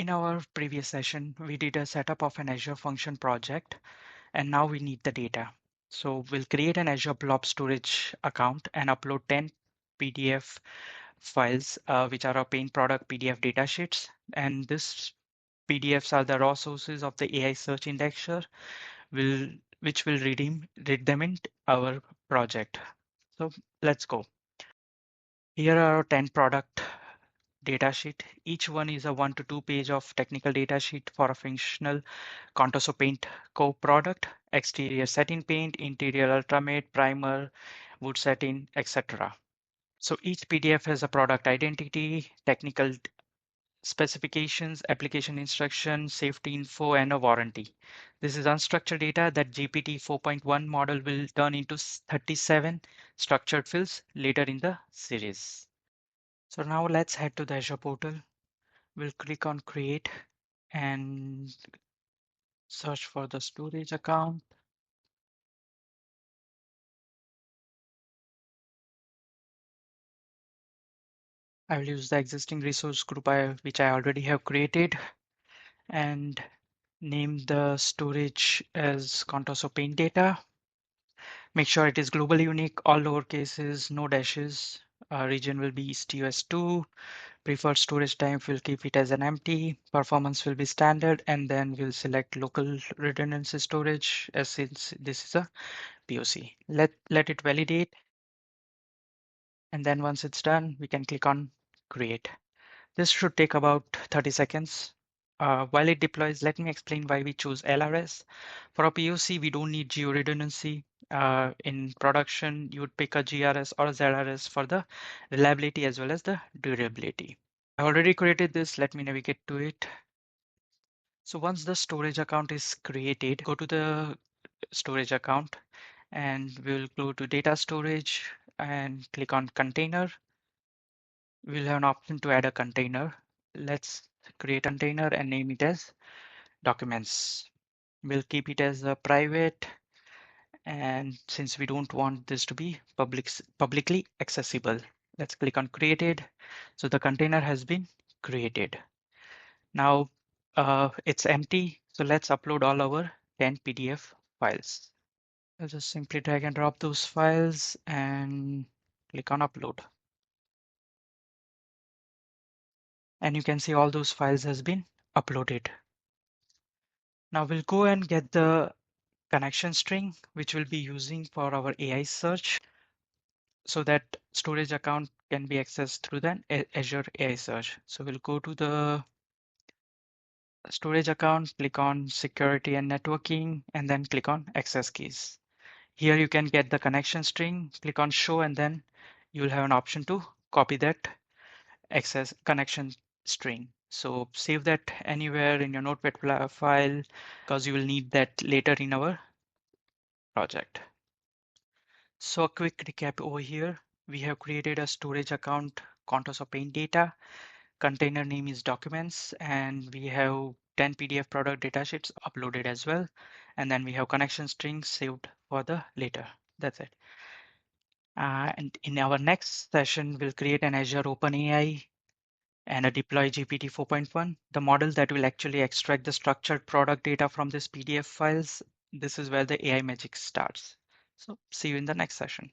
In our previous session, we did a setup of an Azure function project, and now we need the data. So we'll create an Azure Blob Storage account and upload 10 PDF files, which are our main product PDF datasheets. And this PDFs are the raw sources of the AI search indexer, which will read them in our project. So let's go. Here are our 10 product datasheet. Each one is a 1 to 2 page of technical datasheet for a functional Contoso paint co-product, exterior satin paint, interior ultimate, primer, wood satin, etc. So each PDF has a product identity, technical specifications, application instructions, safety info, and a warranty. This is unstructured data that GPT 4.1 model will turn into 37 structured fields later in the series. So now let's head to the Azure portal. We'll click on create and search for the storage account. I will use the existing resource group which I already have created and name the storage as Contoso Paint data. Make sure it is globally unique, all lower cases, no dashes. Region will be East US2. Preferred storage type will keep it as an empty. Performance will be standard, and then we'll select local redundancy storage as since this is a POC. Let it validate. And then once it's done, we can click on create. This should take about 30 seconds. While it deploys, let me explain why we choose LRS. For a POC, we don't need geo redundancy. In production, you would pick a GRS or a ZRS for the reliability as well as the durability. I already created this. Let me navigate to it. So once the storage account is created, go to the storage account and we'll go to data storage and click on container. We'll have an option to add a container. Let's create a container and name it as documents. We'll keep it as a private, and since we don't want this to be publicly accessible, let's click on created. So the container has been created. Now it's empty, so let's upload all our 10 PDF files. I'll just simply drag and drop those files and click on upload. And you can see all those files has been uploaded. Now we'll go and get the connection string, which we'll be using for our AI search so that storage account can be accessed through the Azure AI Search. So we'll go to the storage account, click on security and networking, and then click on access keys. Here you can get the connection string, click on show, and then you'll have an option to copy that access connection string. So save that anywhere in your notepad file because you will need that later in our project. So a quick recap over here. We have created a storage account, Contoso Paint data, container name is documents, and we have 10 PDF product datasheets uploaded as well. And then we have connection strings saved for the later. That's it. And in our next session, we'll create an Azure OpenAI and a deploy GPT 4.1, the model that will actually extract the structured product data from this PDF files. This is where the AI magic starts. So see you in the next session.